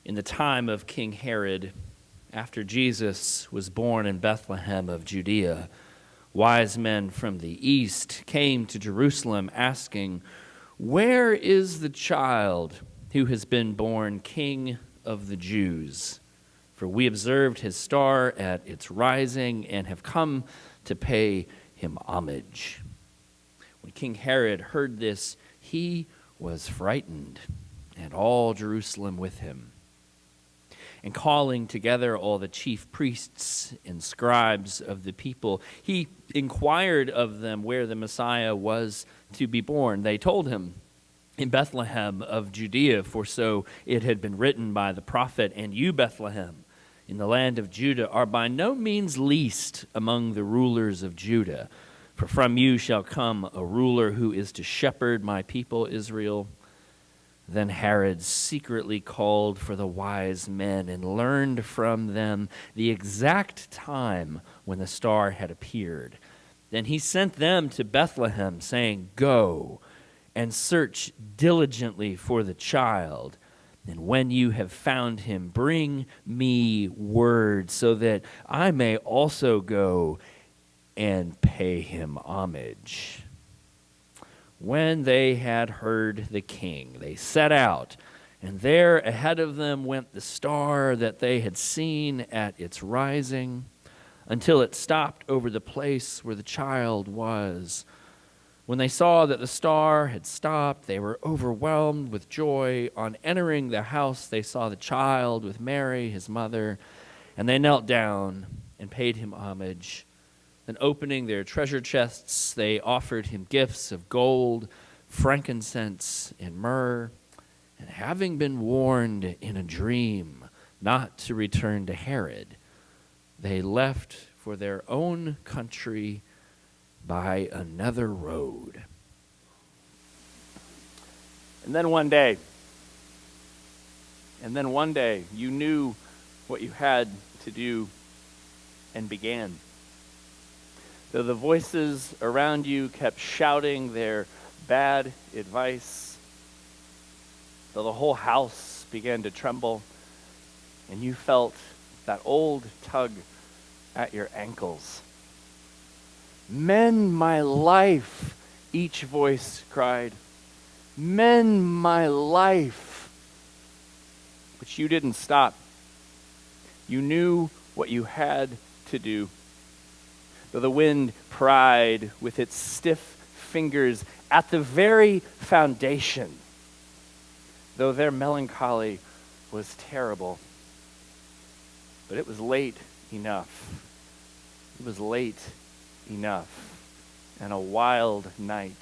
In the time of King Herod, after Jesus was born in Bethlehem of Judea, wise men from the east came to Jerusalem asking, "Where is the child who has been born King of the Jews? For we observed his star at its rising and have come to pay him homage." When King Herod heard this, he was frightened, and all Jerusalem with him. And calling together all the chief priests and scribes of the people, he inquired of them where the Messiah was to be born. They told him, "In Bethlehem of Judea, for so it had been written by the prophet, and you, Bethlehem, in the land of Judah, are by no means least among the rulers of Judah. For from you shall come a ruler who is to shepherd my people Israel." Then Herod secretly called for the wise men and learned from them the exact time when the star had appeared. Then he sent them to Bethlehem, saying, "Go and search diligently for the child. And when you have found him, bring me word so that I may also go and pay him homage." When they had heard the king, they set out, and there ahead of them went the star that they had seen at its rising, until it stopped over the place where the child was. When they saw that the star had stopped, they were overwhelmed with joy. On entering the house, they saw the child with Mary, his mother, and they knelt down and paid him homage. Then opening their treasure chests, they offered him gifts of gold, frankincense, and myrrh. And having been warned in a dream not to return to Herod, they left for their own country by another road. And then one day, you knew what you had to do and began. Though the voices around you kept shouting their bad advice, though the whole house began to tremble, and you felt that old tug at your ankles. "Mend my life," each voice cried. "Mend my life." But you didn't stop. You knew what you had to do. Though the wind pried with its stiff fingers at the very foundation, though their melancholy was terrible. But it was late enough. It was late enough, and a wild night.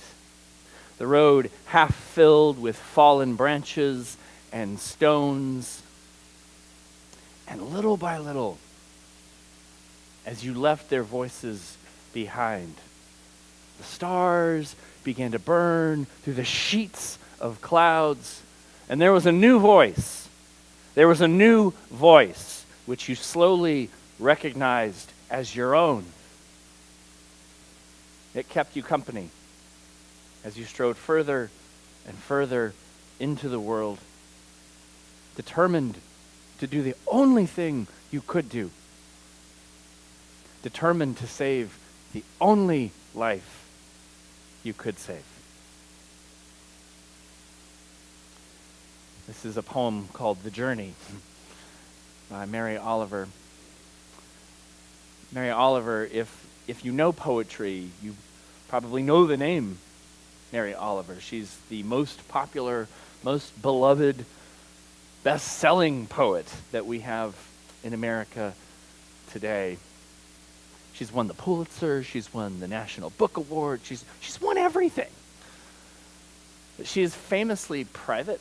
The road half filled with fallen branches and stones, and little by little, as you left their voices behind, the stars began to burn through the sheets of clouds, and there was a new voice. There was a new voice which you slowly recognized as your own. It kept you company as you strode further and further into the world, determined to do the only thing you could do, determined to save the only life you could save. This is a poem called "The Journey" by Mary Oliver. Mary Oliver, if you know poetry, you probably know the name Mary Oliver. She's the most popular, most beloved, best-selling poet that we have in America today. She's won the Pulitzer, she's won the National Book Award, she's won everything. But she is famously private.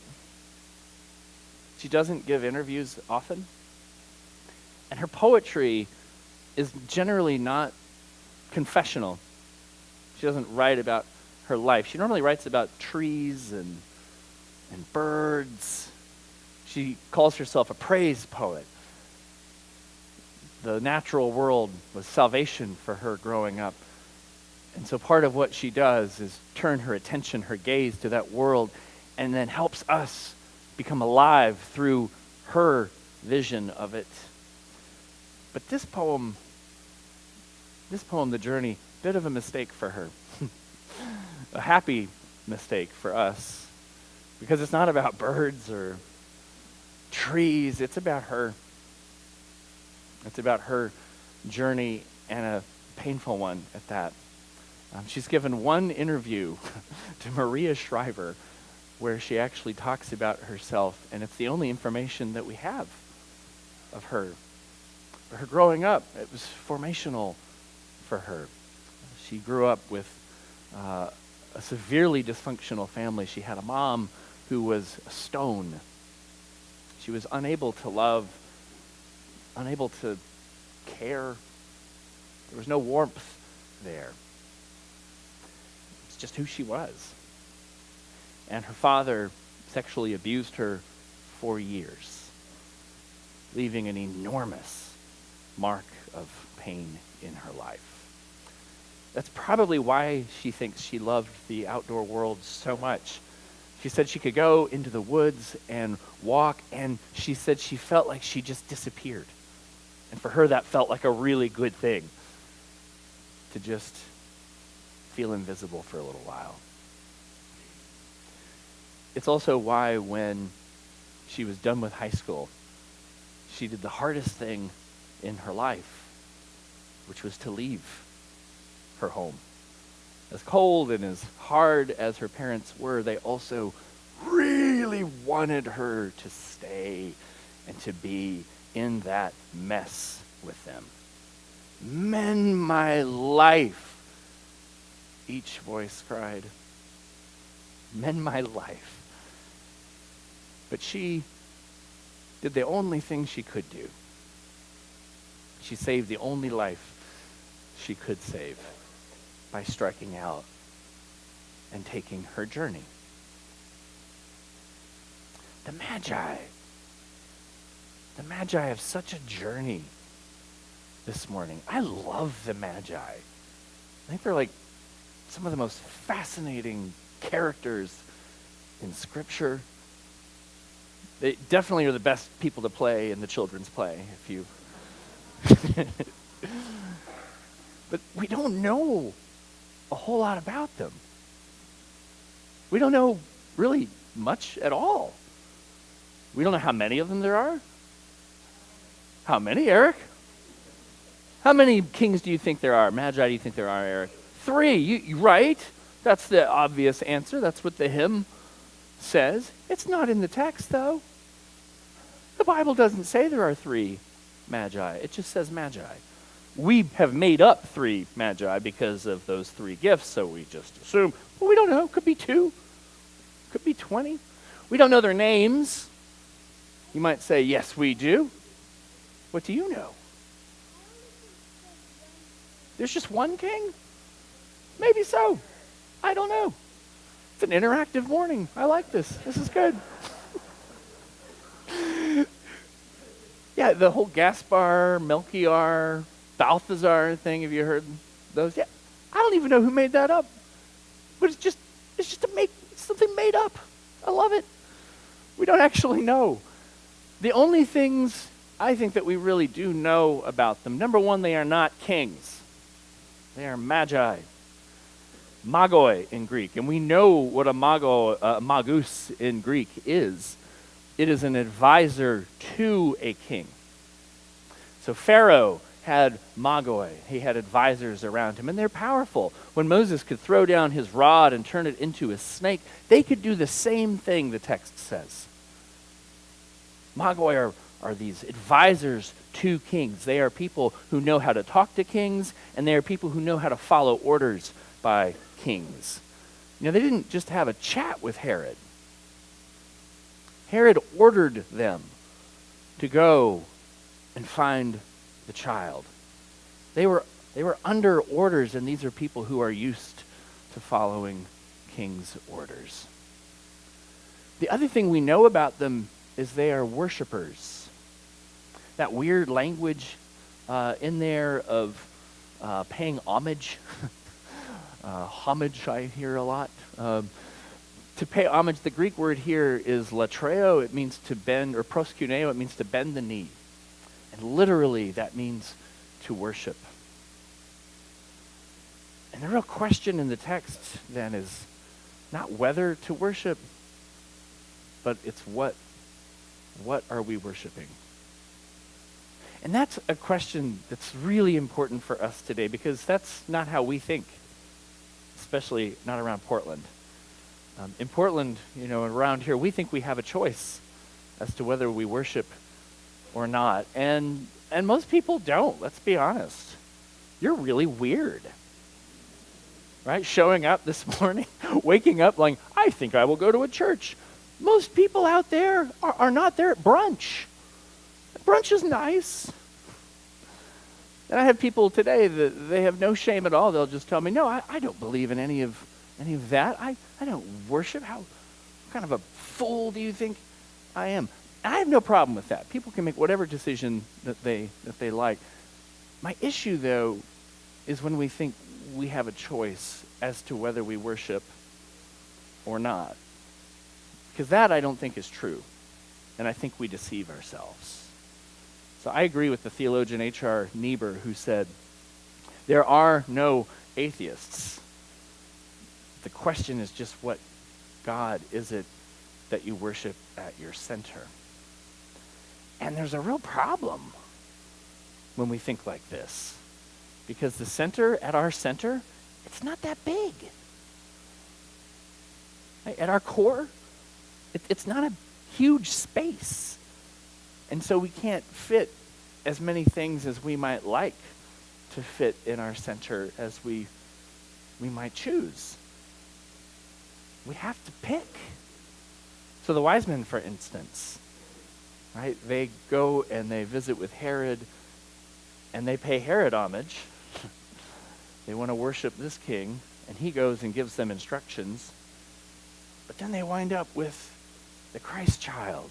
She doesn't give interviews often. And her poetry is generally not confessional. She doesn't write about her life. She normally writes about trees and birds. She calls herself a praise poet. The natural world was salvation for her growing up. And so part of what she does is turn her attention, her gaze to that world, and then helps us become alive through her vision of it. But this poem, The Journey, bit of a mistake for her. A happy mistake for us, because it's not about birds or trees. It's about her. It's about her journey, and a painful one at that. She's given one interview to Maria Shriver where she actually talks about herself, and it's the only information that we have of her. Her growing up, it was formational for her. She grew up with a severely dysfunctional family. She had a mom who was a stone. She was unable to love, unable to care. There was no warmth there. It's just who she was. And her father sexually abused her for years, leaving an enormous mark of pain in her life. That's probably why she thinks she loved the outdoor world so much. She said she could go into the woods and walk, and she said she felt like she just disappeared. And for her, that felt like a really good thing, to just feel invisible for a little while. It's also why when she was done with high school, she did the hardest thing in her life, which was to leave her home. As cold and as hard as her parents were, they also really wanted her to stay and to be in that mess with them. "Mend my life," each voice cried. "Mend my life." But she did the only thing she could do. She saved the only life she could save by striking out and taking her journey. The Magi have such a journey this morning. I love the Magi. I think they're like some of the most fascinating characters in Scripture. They definitely are the best people to play in the children's play, if you... But we don't know a whole lot about them. We don't know really much at all. We don't know how many of them there are. How many, Eric? How many kings do you think there are? Magi do you think there are, Eric? 3, you right? That's the obvious answer. That's what the hymn says. It's not in the text, though. The Bible doesn't say there are 3 Magi. It just says Magi. We have made up 3 Magi because of those 3 gifts, so we just assume. Well, we don't know. Could be 2. Could be 20. We don't know their names. You might say, yes, we do. What do you know? There's just one king? Maybe so. I don't know. It's an interactive morning. I like this. This is good. Yeah, the whole Gaspar, Melchior, Balthazar thing, have you heard those? Yeah, I don't even know who made that up. But it's just something made up. I love it. We don't actually know. The only things I think that we really do know about them, number one, they are not kings. They are magi. Magoi in Greek. And we know what a magus in Greek is. It is an advisor to a king. So Pharaoh had magoi. He had advisors around him, and they're powerful. When Moses could throw down his rod and turn it into a snake, they could do the same thing, the text says. Magoi are these advisors to kings. They are people who know how to talk to kings, and they are people who know how to follow orders by kings. You know, they didn't just have a chat with Herod. Herod ordered them to go and find the child. They were under orders, and these are people who are used to following king's orders. The other thing we know about them is they are worshipers. That weird language in there of paying homage. Homage I hear a lot. To To pay homage, the Greek word here is latreo. It means to bend, or proskuneo, it means to bend the knee. And literally, that means to worship. And the real question in the text, then, is not whether to worship, but it's what are we worshiping? And that's a question that's really important for us today, because that's not how we think, especially not around Portland. In Portland, around here, we think we have a choice as to whether we worship or not. And most people don't, let's be honest. You're really weird. Right? Showing up this morning, waking up like, I think I will go to a church. Most people out there are not there at brunch. Brunch is nice. And I have people today that they have no shame at all. They'll just tell me, no, I don't believe in any of that. I don't worship. What kind of a fool do you think I am? And I have no problem with that. People can make whatever decision that they like. My issue, though, is when we think we have a choice as to whether we worship or not. Because that I don't think is true. And I think we deceive ourselves. So I agree with the theologian H.R. Niebuhr, who said, there are no atheists. The question is just, what God is it that you worship at your center? And there's a real problem when we think like this. Because the center, at our center, it's not that big. Right? At our core, it's not a huge space. And so we can't fit as many things as we might like to fit in our center as we might choose. We have to pick. So the wise men, for instance, right? They go and they visit with Herod, and they pay Herod homage. They want to worship this king, and he goes and gives them instructions. But then they wind up with the Christ child.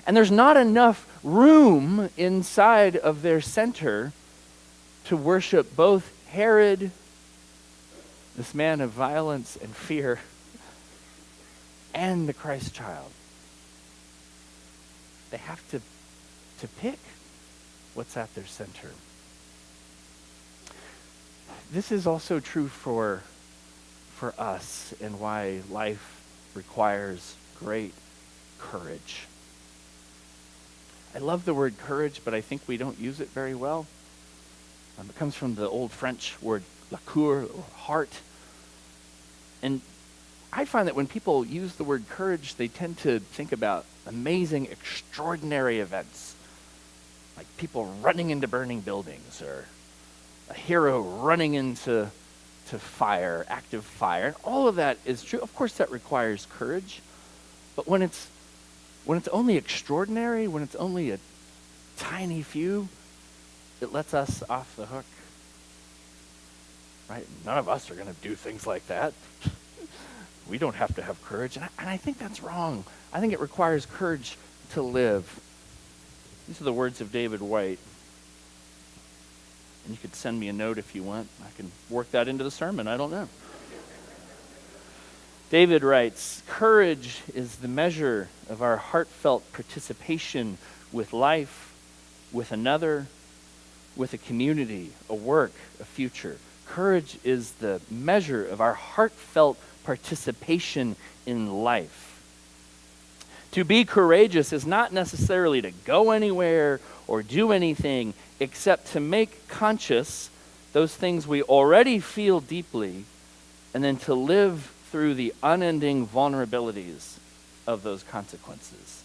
And there's not enough room inside of their center to worship both Herod, this man of violence and fear, and the Christ child. They have to pick what's at their center. This is also true for us, and why life requires great courage. I love the word courage, but I think we don't use it very well. It comes from the old French word la cour, or heart. And I find that when people use the word courage, they tend to think about amazing, extraordinary events, like people running into burning buildings, or a hero running into fire, active fire. And all of that is true. Of course, that requires courage. But when it's only extraordinary, when it's only a tiny few, it lets us off the hook. Right? None of us are going to do things like that. We don't have to have courage. And I think that's wrong. I think it requires courage to live. These are the words of David White. And you could send me a note if you want. I can work that into the sermon. I don't know. David writes, courage is the measure of our heartfelt participation with life, with another, with a community, a work, a future. Courage is the measure of our heartfelt participation in life. To be courageous is not necessarily to go anywhere or do anything except to make conscious those things we already feel deeply, and then to live through the unending vulnerabilities of those consequences.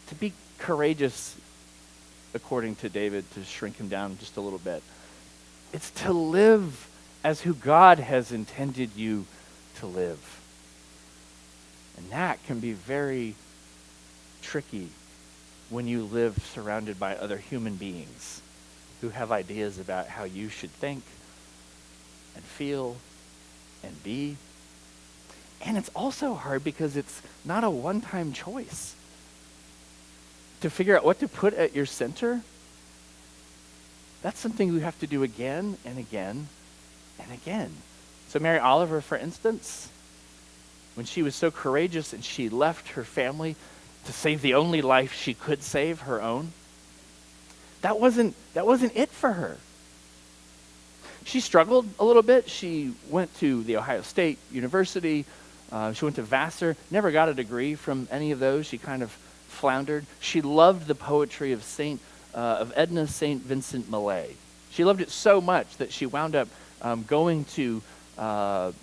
To be courageous, according to David, to shrink him down just a little bit, it's to live as who God has intended you to live. And that can be very tricky when you live surrounded by other human beings who have ideas about how you should think and feel and be. And it's also hard because it's not a one-time choice. To figure out what to put at your center, that's something you have to do again and again and again. So Mary Oliver, for instance, when she was so courageous and she left her family to save the only life she could save, her own. That wasn't it for her. She struggled a little bit. She went to the Ohio State University. She went to Vassar, never got a degree from any of those. She kind of floundered. She loved the poetry of Edna St. Vincent Millay. She loved it so much that she wound up going to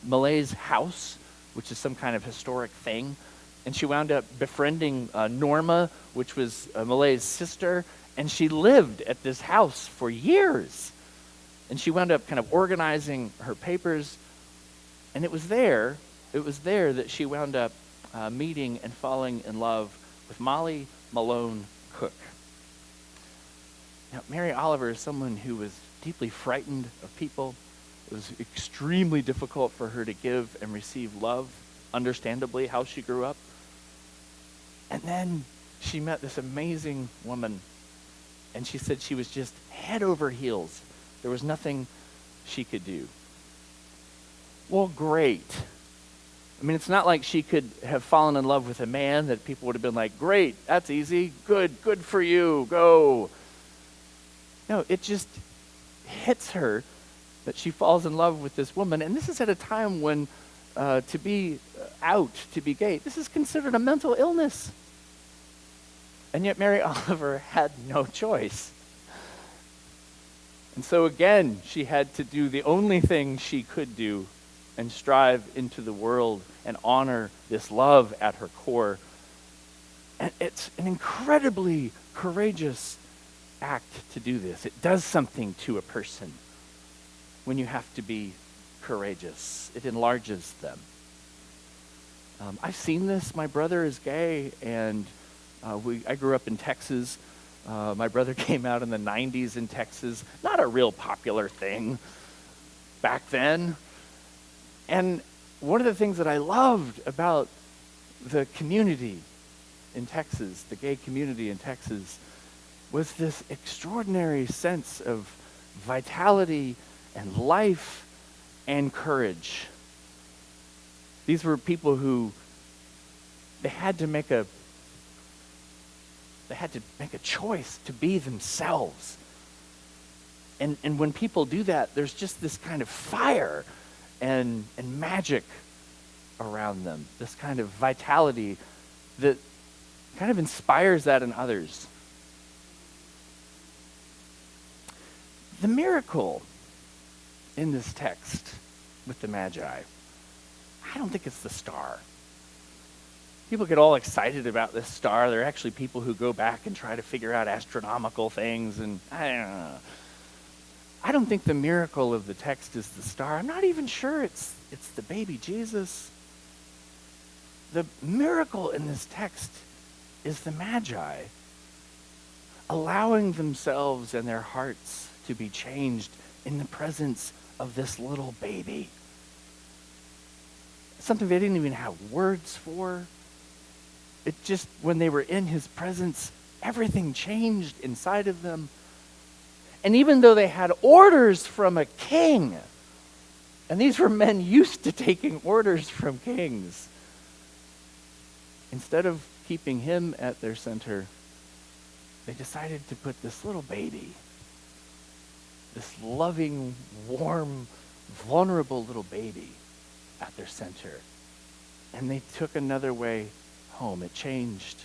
Millay's house, which is some kind of historic thing. And she wound up befriending Norma, which was Millay's sister. And she lived at this house for years. And she wound up kind of organizing her papers. And it was there that she wound up meeting and falling in love with Molly Malone Cook. Now, Mary Oliver is someone who was deeply frightened of people. It was extremely difficult for her to give and receive love, understandably, how she grew up. And then she met this amazing woman, and she said she was just head over heels. There was nothing she could do. Well, great. I mean, it's not like she could have fallen in love with a man that people would have been like, great, that's easy, good for you, go. No, it just hits her that she falls in love with this woman. And this is at a time when to be out, to be gay, this is considered a mental illness. And yet Mary Oliver had no choice. And so again, she had to do the only thing she could do and strive into the world and honor this love at her core. And it's an incredibly courageous act to do this. It does something to a person when you have to be courageous. It enlarges them. I've seen this. My brother is gay, and I grew up in Texas. My brother came out in the 90s in Texas. Not a real popular thing back then. And one of the things that I loved about the community in Texas, the gay community in Texas, was this extraordinary sense of vitality and life and courage. These were people who they had to make a choice to be themselves. And when people do that, there's just this kind of fire and magic around them, this kind of vitality that kind of inspires that in others. The miracle in this text with the Magi, I don't think it's the star. People get all excited about this star. There are actually people who go back and try to figure out astronomical things, and I don't know. I don't think the miracle of the text is the star. I'm not even sure it's the baby Jesus. The miracle in this text is the Magi allowing themselves and their hearts to be changed in the presence of this little baby. Something they didn't even have words for. It just, when they were in his presence, everything changed inside of them. And even though they had orders from a king, and these were men used to taking orders from kings, instead of keeping him at their center, they decided to put this little baby, this loving, warm, vulnerable little baby at their center. And they took another way home. It changed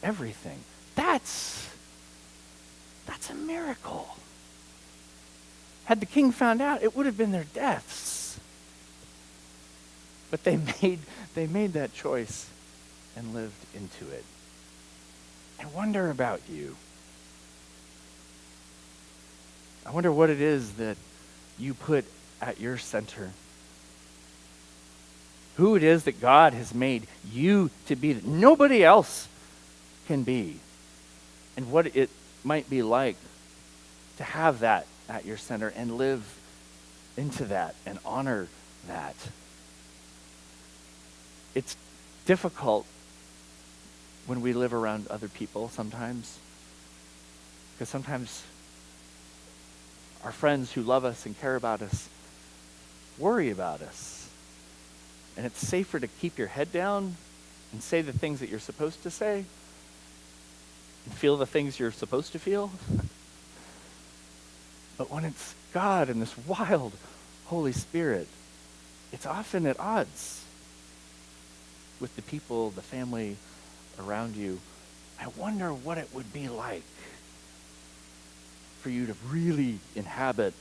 everything. That's a miracle. Had the king found out, it would have been their deaths. But they made that choice and lived into it. I wonder about you. I wonder what it is that you put at your center. Who it is that God has made you to be that nobody else can be. And what it might be like to have that at your center and live into that and honor that. It's difficult when we live around other people sometimes, because sometimes our friends who love us and care about us worry about us. And it's safer to keep your head down and say the things that you're supposed to say and feel the things you're supposed to feel. But when it's God and this wild Holy Spirit, it's often at odds with the people, the family around you. I wonder what it would be like for you to really inhabit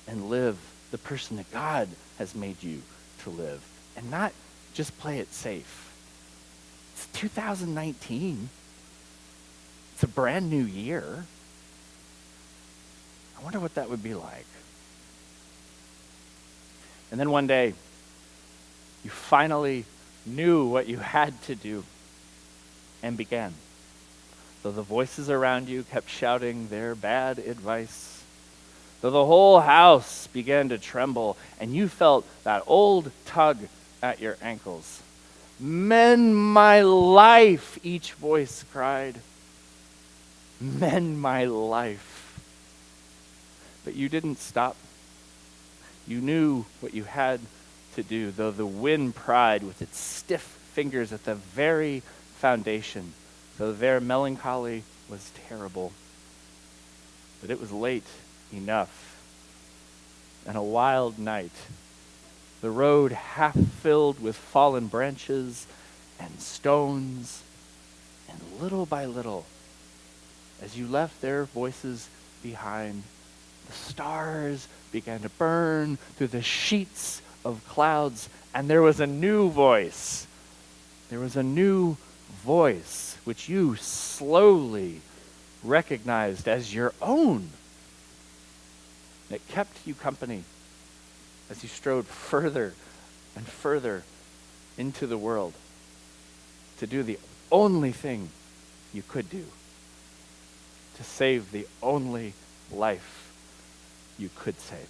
and live the person that God has made you to live, and not just play it safe. It's 2019. It's a brand new year. I wonder what that would be like. And then one day, you finally knew what you had to do and began. Though the voices around you kept shouting their bad advice, though the whole house began to tremble and you felt that old tug at your ankles. "Mend my life," each voice cried. "Mend my life." But you didn't stop. You knew what you had to do, though the wind pried with its stiff fingers at the very foundation, though their melancholy was terrible. But it was late enough, and a wild night, the road half filled with fallen branches and stones, and little by little, as you left their voices behind, the stars began to burn through the sheets of clouds, and there was a new voice. There was a new voice which you slowly recognized as your own. It kept you company as you strode further and further into the world to do the only thing you could do, to save the only life you could save.